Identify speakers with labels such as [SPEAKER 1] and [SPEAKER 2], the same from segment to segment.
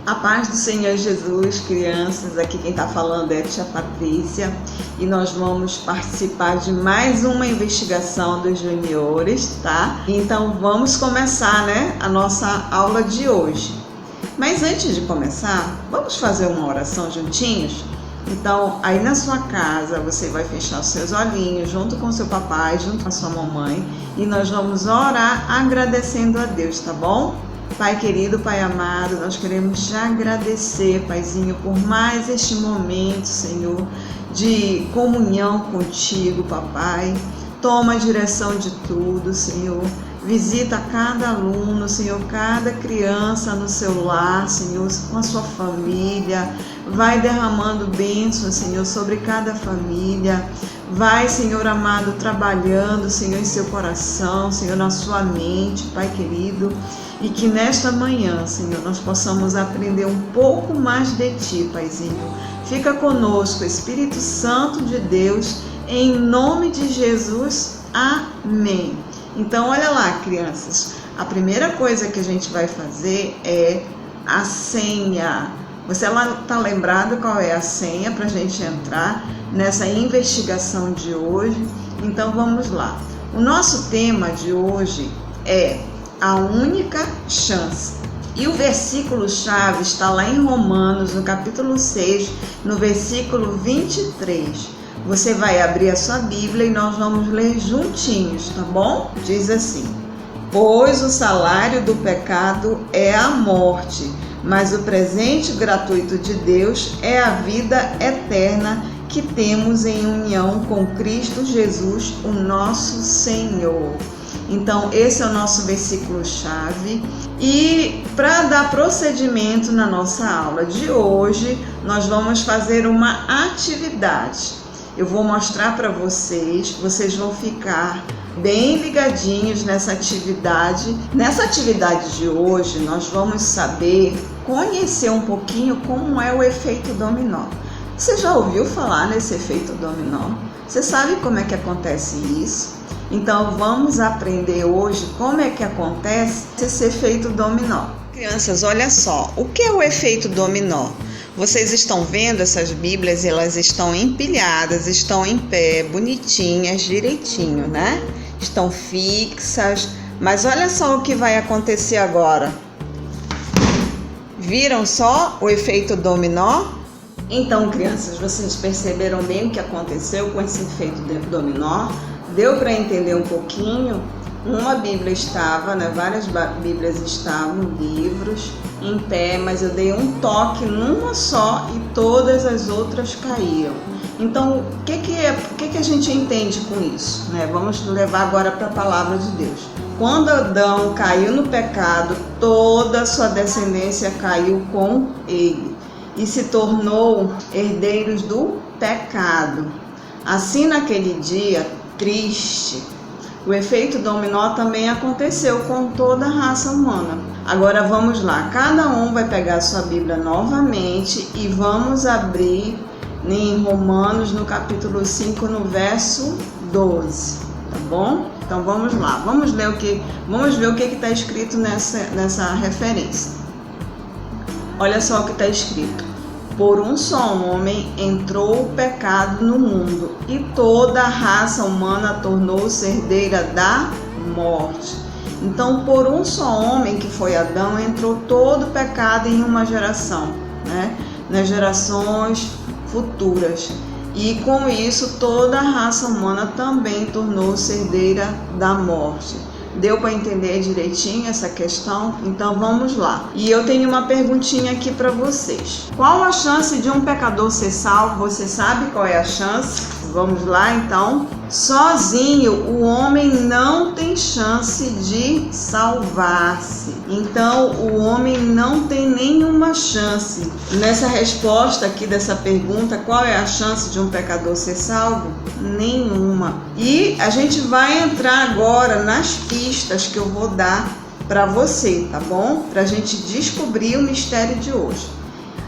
[SPEAKER 1] A paz do Senhor Jesus, crianças, aqui quem está falando é a tia Patrícia e nós vamos participar de mais uma investigação dos juniores, tá? Então vamos começar, a nossa aula de hoje. Mas antes de começar, vamos fazer uma oração juntinhos? Então, aí na sua casa, você vai fechar os seus olhinhos junto com seu papai, junto com a sua mamãe e nós vamos orar agradecendo a Deus, tá bom? Pai querido, Pai amado, nós queremos te agradecer, Paizinho, por mais este momento, Senhor, de comunhão contigo, Papai. Toma a direção de tudo, Senhor. Visita cada aluno, Senhor, cada criança no seu lar, Senhor, com a sua família. Vai derramando bênçãos, Senhor, sobre cada família. Vai, Senhor amado, trabalhando, Senhor, em seu coração, Senhor, na sua mente, Pai querido. E que nesta manhã, Senhor, nós possamos aprender um pouco mais de Ti, Paizinho. Fica conosco, Espírito Santo de Deus, em nome de Jesus. Amém. Então, olha lá, crianças. A primeira coisa que a gente vai fazer é a senha. Você está lembrado qual é a senha para a gente entrar nessa investigação de hoje? Então, vamos lá. O nosso tema de hoje é a única chance. E o versículo-chave está lá em Romanos, no capítulo 6, no versículo 23. Você vai abrir a sua Bíblia e nós vamos ler juntinhos, tá bom? Diz assim: pois o salário do pecado é a morte, mas o presente gratuito de Deus é a vida eterna que temos em união com Cristo Jesus, o nosso Senhor. Então, esse é o nosso versículo-chave. E para dar procedimento na nossa aula de hoje, nós vamos fazer uma atividade. Eu vou mostrar para vocês vão ficar bem ligadinhos nessa atividade. Nessa atividade de hoje, nós vamos conhecer um pouquinho como é o efeito dominó. Você já ouviu falar nesse efeito dominó? Você sabe como é que acontece isso? Então vamos aprender hoje como é que acontece esse efeito dominó. Crianças, olha só, o que é o efeito dominó? Vocês estão vendo essas Bíblias, elas estão empilhadas, estão em pé, bonitinhas, direitinho, né? Estão fixas, mas olha só o que vai acontecer agora. Viram só o efeito dominó? Então, crianças, vocês perceberam bem o que aconteceu com esse efeito dominó? Deu para entender um pouquinho? Uma Bíblia estava, várias Bíblias estavam, livros, em pé, mas eu dei um toque numa só e todas as outras caíram. Então, o que a gente entende com isso? Vamos levar agora para a palavra de Deus. Quando Adão caiu no pecado, toda a sua descendência caiu com ele e se tornou herdeiros do pecado. Assim, naquele dia triste, o efeito dominó também aconteceu com toda a raça humana. Agora vamos lá, cada um vai pegar a sua Bíblia novamente e vamos abrir em Romanos, no capítulo 5, no verso 12, tá bom? Então vamos lá, vamos ver o que está escrito nessa referência. Olha só o que está escrito. Por um só homem entrou o pecado no mundo, e toda a raça humana tornou-se herdeira da morte. Então, por um só homem, que foi Adão, entrou todo o pecado em uma geração, nas gerações futuras. E com isso, toda a raça humana também tornou-se herdeira da morte. Deu para entender direitinho essa questão? Então vamos lá. E eu tenho uma perguntinha aqui para vocês. Qual a chance de um pecador ser salvo? Você sabe qual é a chance? Vamos lá então. Sozinho o homem não tem chance de salvar-se. Então o homem não tem nenhuma chance. Nessa resposta aqui dessa pergunta, qual é a chance de um pecador ser salvo? Nenhuma. E a gente vai entrar agora nas pistas que eu vou dar para você, tá bom? Para a gente descobrir o mistério de hoje.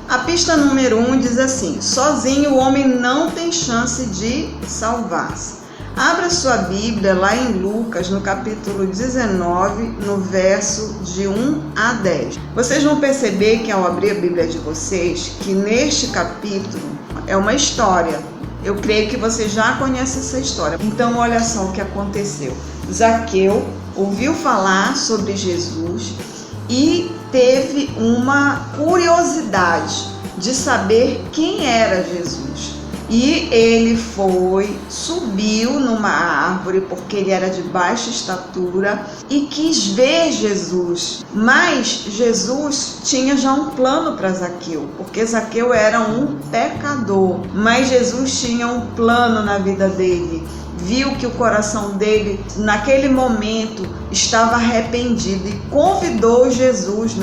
[SPEAKER 1] A pista número 1 diz assim: sozinho o homem não tem chance de salvar-se. Abra sua Bíblia lá em Lucas, no capítulo 19, no verso de 1 a 10. Vocês vão perceber que ao abrir a Bíblia de vocês, que neste capítulo é uma história. Eu creio que você já conhece essa história. Então olha só o que aconteceu. Zaqueu ouviu falar sobre Jesus e teve uma curiosidade de saber quem era Jesus. E ele subiu numa árvore, porque ele era de baixa estatura, e quis ver Jesus. Mas Jesus tinha já um plano para Zaqueu, porque Zaqueu era um pecador. Mas Jesus tinha um plano na vida dele. Viu que o coração dele, naquele momento, estava arrependido e convidou Jesus,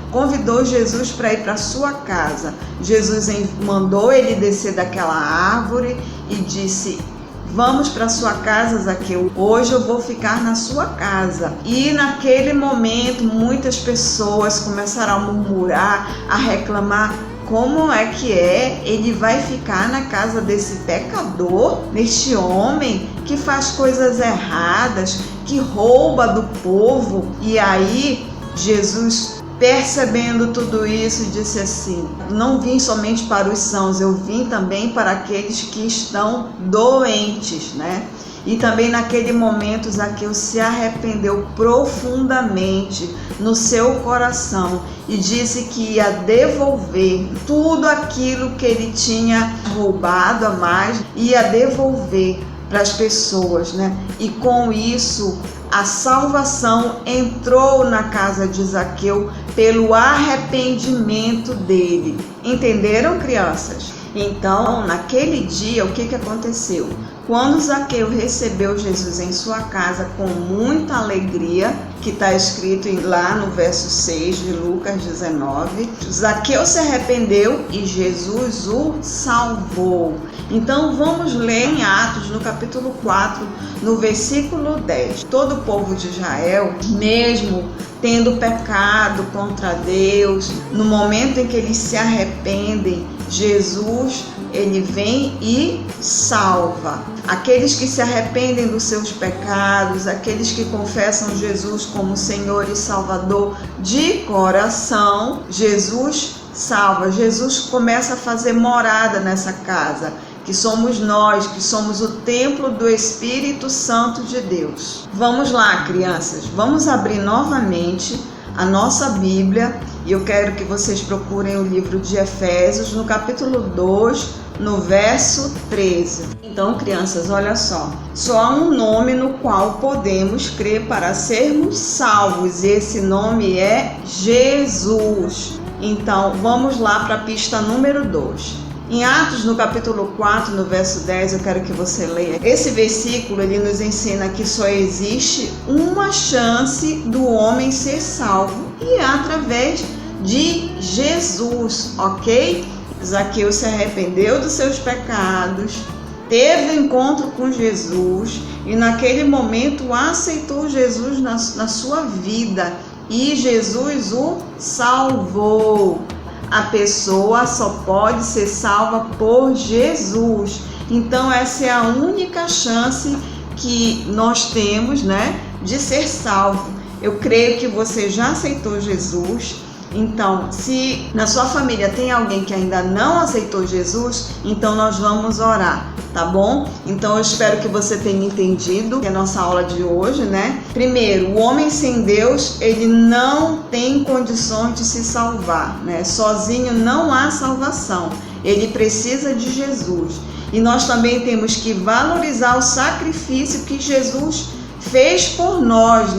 [SPEAKER 1] Convidou Jesus para ir para sua casa. Jesus mandou ele descer daquela árvore e disse: vamos para sua casa, Zaqueu. Hoje eu vou ficar na sua casa. E naquele momento, muitas pessoas começaram a murmurar, a reclamar. Como é que ele vai ficar na casa desse pecador, neste homem que faz coisas erradas, que rouba do povo? E aí, Jesus, percebendo tudo isso, disse assim: não vim somente para os sãos, eu vim também para aqueles que estão doentes, E também naquele momento Zaqueu se arrependeu profundamente no seu coração e disse que ia devolver tudo aquilo que ele tinha roubado a mais, ia devolver para as pessoas, E com isso a salvação entrou na casa de Zaqueu pelo arrependimento dele. Entenderam, crianças? Então, naquele dia, o que aconteceu? Quando Zaqueu recebeu Jesus em sua casa com muita alegria, que está escrito lá no verso 6 de Lucas 19, Zaqueu se arrependeu e Jesus o salvou. Então vamos ler em Atos, no capítulo 4, no versículo 10. Todo o povo de Israel, mesmo tendo pecado contra Deus, no momento em que eles se arrependem, Jesus, ele vem e salva. Aqueles que se arrependem dos seus pecados, aqueles que confessam Jesus como Senhor e Salvador de coração, Jesus salva. Jesus começa a fazer morada nessa casa, que somos nós, que somos o templo do Espírito Santo de Deus. Vamos lá, crianças, vamos abrir novamente a nossa Bíblia e eu quero que vocês procurem o livro de Efésios, no capítulo 2, no verso 13. Então, crianças, olha só há um nome no qual podemos crer para sermos salvos, e esse nome é Jesus. Então, vamos lá para a pista número 2. Em Atos, no capítulo 4, no verso 10, eu quero que você leia. Esse versículo, ele nos ensina que só existe uma chance do homem ser salvo, e é através de Jesus, ok? Zaqueu se arrependeu dos seus pecados, teve um encontro com Jesus e naquele momento aceitou Jesus na sua vida, e Jesus o salvou. A pessoa só pode ser salva por Jesus. Então essa é a única chance que nós temos, de ser salvo. Eu creio que você já aceitou Jesus. Então, se na sua família tem alguém que ainda não aceitou Jesus, então nós vamos orar, tá bom? Então eu espero que você tenha entendido a nossa aula de hoje, Primeiro, o homem sem Deus, ele não tem condições de se salvar, Sozinho não há salvação, ele precisa de Jesus. E nós também temos que valorizar o sacrifício que Jesus fez por nós,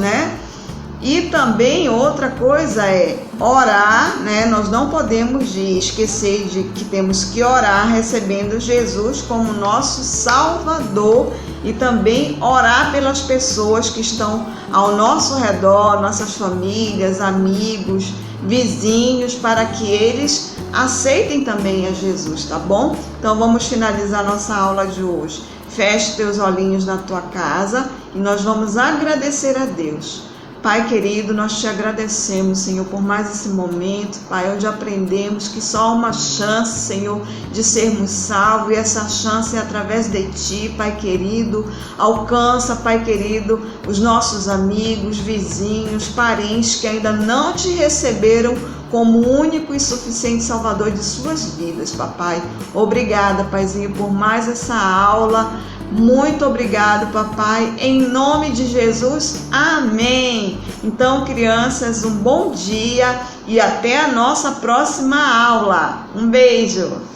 [SPEAKER 1] E também outra coisa é orar, Nós não podemos esquecer de que temos que orar recebendo Jesus como nosso Salvador, e também orar pelas pessoas que estão ao nosso redor, nossas famílias, amigos, vizinhos, para que eles aceitem também a Jesus, tá bom? Então vamos finalizar nossa aula de hoje. Feche teus olhinhos na tua casa e nós vamos agradecer a Deus Pai querido, nós te agradecemos, Senhor, por mais esse momento, Pai, onde aprendemos que só há uma chance, Senhor, de sermos salvos, e essa chance é através de Ti, Pai querido. Alcança, Pai querido, os nossos amigos, vizinhos, parentes que ainda não Te receberam como único e suficiente Salvador de suas vidas, Papai. Obrigada, Paizinho, por mais essa aula. Muito obrigado, papai, em nome de Jesus, amém. Então, crianças, um bom dia e até a nossa próxima aula. Um beijo.